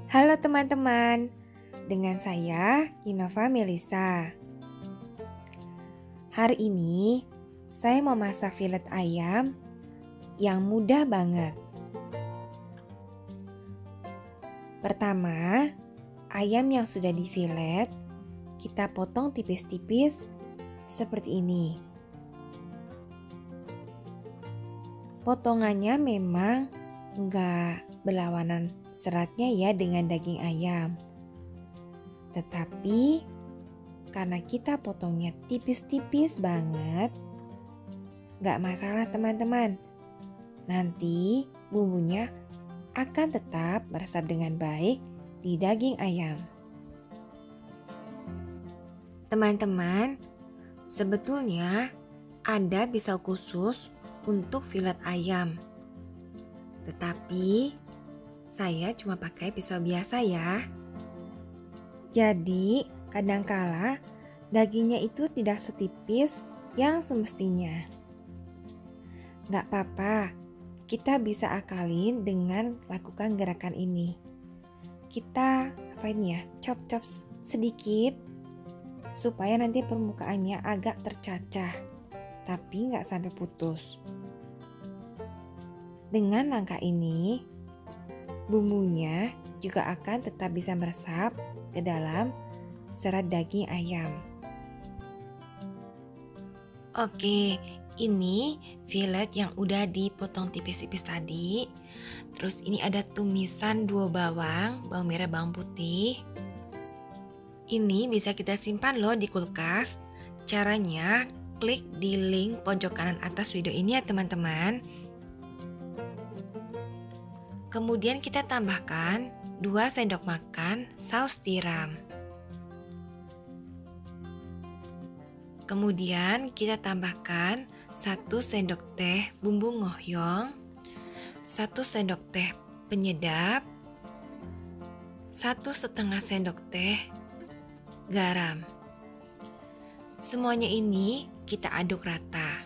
Halo teman-teman, dengan saya Innova Melisa. Hari ini saya mau masak filet ayam yang mudah banget. Pertama, ayam yang sudah difilet kita potong tipis-tipis seperti ini. Potongannya memang enggak berlawanan seratnya ya dengan daging ayam. Tetapi karena kita potongnya tipis-tipis banget, enggak masalah teman-teman. Nanti bumbunya akan tetap meresap dengan baik di daging ayam. Teman-teman, sebetulnya ada pisau khusus untuk filet ayam. Tetapi saya cuma pakai pisau biasa ya. Jadi kadangkala dagingnya itu tidak setipis yang semestinya. Gak apa-apa, kita bisa akalin dengan lakukan gerakan ini. Kita chop-chop sedikit supaya nanti permukaannya agak tercacah, tapi gak sampai putus. Dengan langkah ini, bumbunya juga akan tetap bisa meresap ke dalam serat daging ayam. Oke, ini filet yang udah dipotong tipis-tipis tadi. Terus ini ada tumisan 2 bawang merah, bawang putih. Ini bisa kita simpan loh di kulkas. Caranya klik di link pojok kanan atas video ini ya teman-teman. Kemudian kita tambahkan 2 sendok makan saus tiram. Kemudian kita tambahkan 1 sendok teh bumbu ngohyong, 1 sendok teh penyedap, 1,5 sendok teh garam. Semuanya ini kita aduk rata.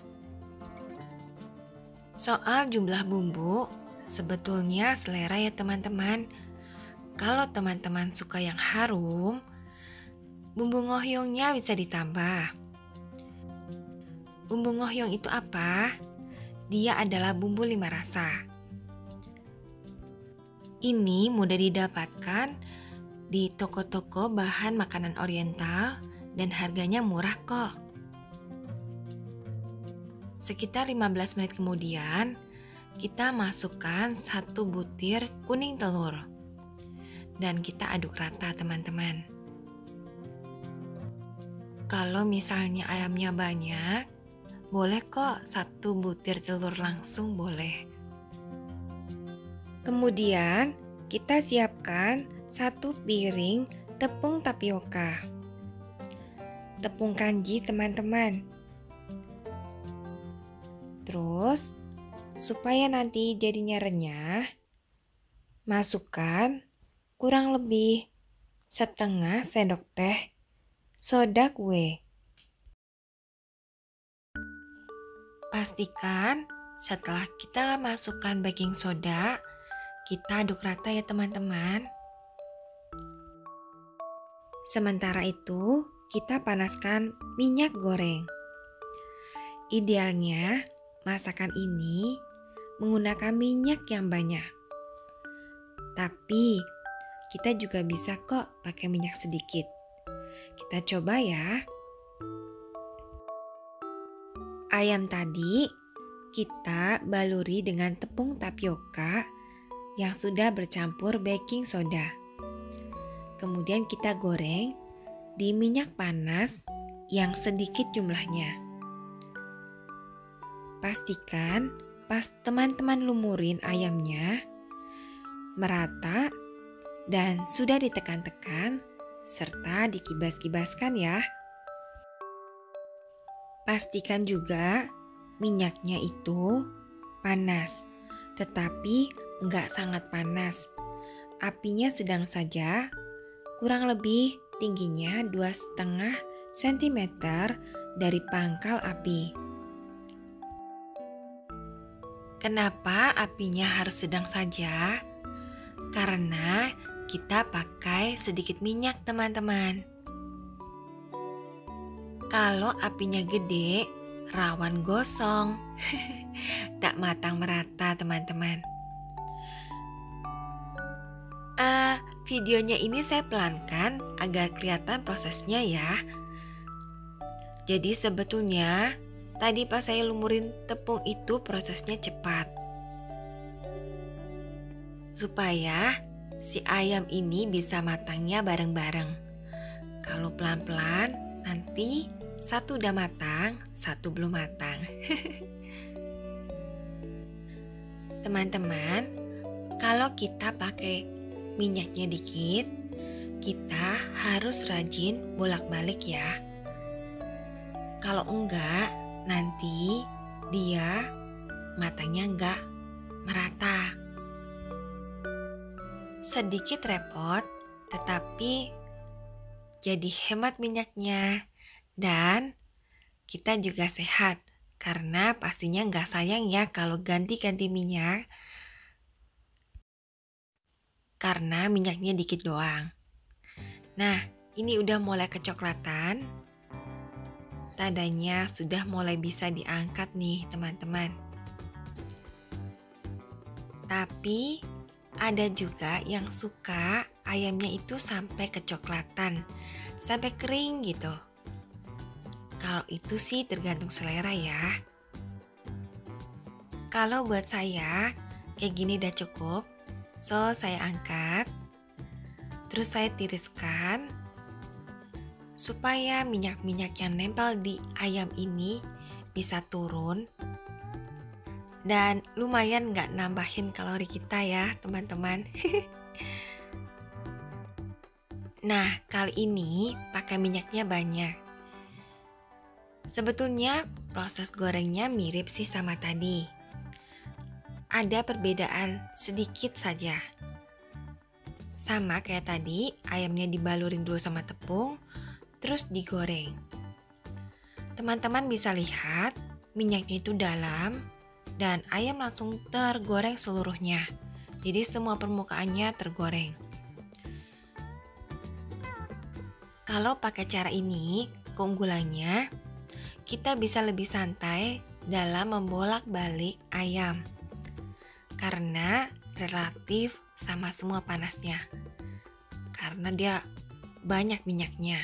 Soal jumlah bumbu, sebetulnya selera ya teman-teman. Kalau teman-teman suka yang harum, bumbu ngohyongnya bisa ditambah. Bumbu ngohyong itu apa? Dia adalah bumbu 5 rasa. Ini mudah didapatkan di toko-toko bahan makanan oriental dan harganya murah kok. Sekitar 15 menit kemudian, kita masukkan 1 butir kuning telur. Dan kita aduk rata teman-teman. Kalau misalnya ayamnya banyak, boleh kok 1 butir telur langsung boleh. Kemudian kita siapkan 1 piring tepung tapioka. Tepung kanji teman-teman. Terus supaya nanti jadinya renyah, masukkan kurang lebih 1/2 sendok teh soda kue. Pastikan setelah kita masukkan baking soda, kita aduk rata ya teman-teman. Sementara itu, kita panaskan minyak goreng. Idealnya, masakan ini menggunakan minyak yang banyak. Tapi, kita juga bisa kok pakai minyak sedikit. Kita coba ya. Ayam tadi kita baluri dengan tepung tapioka yang sudah bercampur baking soda. Kemudian kita goreng di minyak panas yang sedikit jumlahnya. Pastikan pas teman-teman lumurin ayamnya merata dan sudah ditekan-tekan serta dikibas-kibaskan ya. Pastikan juga minyaknya itu panas, tetapi enggak sangat panas. Apinya sedang saja, kurang lebih tingginya 2,5 cm dari pangkal api. Kenapa apinya harus sedang saja? Karena kita pakai sedikit minyak, teman-teman. Kalau apinya gede, rawan gosong. Tak matang merata, teman-teman. Videonya ini saya pelankan agar kelihatan prosesnya ya. Jadi sebetulnya tadi pas saya lumurin tepung itu prosesnya cepat. Supaya si ayam ini bisa matangnya bareng-bareng. Kalau pelan-pelan nanti satu udah matang, satu belum matang. Teman-teman, kalau kita pakai minyaknya dikit, kita harus rajin bolak-balik ya. Kalau enggak, nanti dia matangnya enggak merata. Sedikit repot, tetapi jadi hemat minyaknya. Dan kita juga sehat, karena pastinya enggak sayang ya kalau ganti-ganti minyak. Karena minyaknya dikit doang. Nah, ini udah mulai kecoklatan. Tandanya sudah mulai bisa diangkat nih, teman-teman. Tapi ada juga yang suka ayamnya itu sampai kecoklatan, sampai kering gitu. Kalau itu sih tergantung selera ya. Kalau buat saya, kayak gini udah cukup. So, saya angkat, terus saya tiriskan, supaya minyak-minyak yang nempel di ayam ini bisa turun. Dan lumayan gak nambahin kalori kita ya, teman-teman. Nah, kali ini pakai minyaknya banyak. Sebetulnya proses gorengnya mirip sih sama tadi. Ada perbedaan sedikit saja. Sama kayak tadi, ayamnya dibalurin dulu sama tepung, terus digoreng. Teman-teman bisa lihat, minyaknya itu dalam, dan ayam langsung tergoreng seluruhnya. Jadi semua permukaannya tergoreng. Kalau pakai cara ini, keunggulannya, kita bisa lebih santai dalam membolak-balik ayam. Karena relatif sama semua panasnya. Karena dia banyak minyaknya.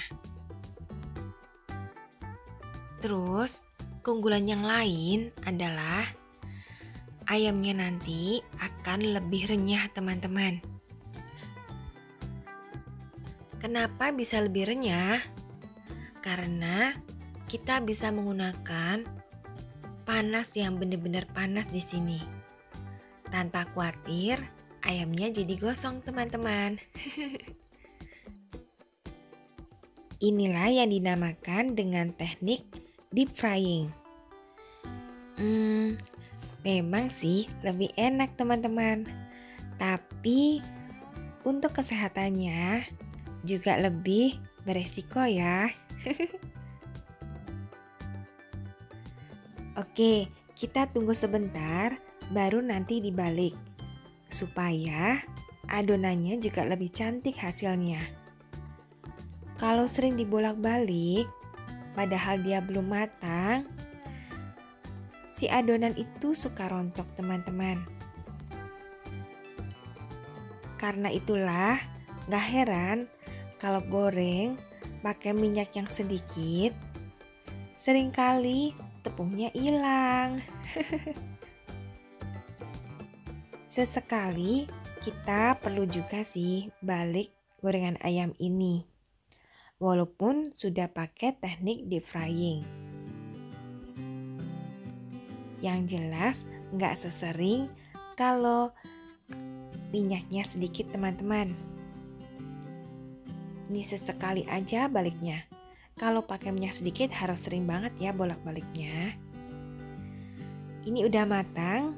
Terus, keunggulan yang lain adalah ayamnya nanti akan lebih renyah, teman-teman. Kenapa bisa lebih renyah? Karena kita bisa menggunakan panas yang benar-benar panas di sini. Tanpa khawatir ayamnya jadi gosong, teman-teman. Inilah yang dinamakan dengan teknik deep frying. Memang sih lebih enak, teman-teman. Tapi untuk kesehatannya juga lebih beresiko ya. Oke, kita tunggu sebentar, baru nanti dibalik. Supaya adonannya juga lebih cantik hasilnya. Kalau sering dibolak-balik, padahal dia belum matang, si adonan itu suka rontok, teman-teman. Karena itulah, gak heran kalau goreng pakai minyak yang sedikit, seringkali tepungnya hilang. Sesekali kita perlu juga sih balik gorengan ayam ini. Walaupun sudah pakai teknik deep frying. Yang jelas nggak sesering kalau minyaknya sedikit, teman-teman. Ini sesekali aja baliknya. Kalau pakai minyak sedikit harus sering banget ya bolak-baliknya. Ini udah matang,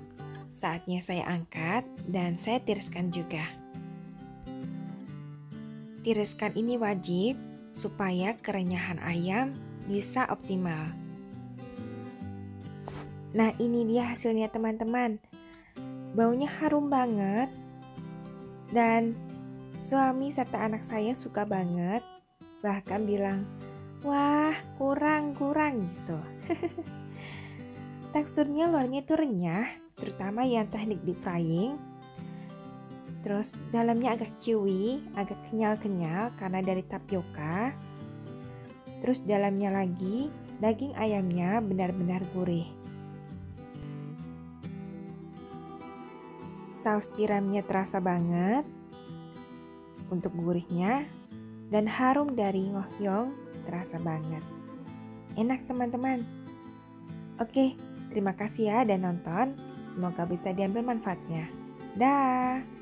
saatnya saya angkat dan saya tiriskan juga. Tiriskan ini wajib supaya kerenyahan ayam bisa optimal. Nah, ini dia hasilnya, teman-teman. Baunya harum banget dan suami serta anak saya suka banget. Bahkan bilang, "Wah, kurang gitu." Teksturnya luarnya itu renyah, terutama yang teknik deep frying. Terus dalamnya agak chewy, agak kenyal-kenyal karena dari tapioka. Terus dalamnya lagi, daging ayamnya benar-benar gurih. Saus tiramnya terasa banget untuk gurihnya, dan harum dari ngohyong terasa banget. Enak teman-teman. Oke, terima kasih ya udah nonton. Semoga bisa diambil manfaatnya. Dah.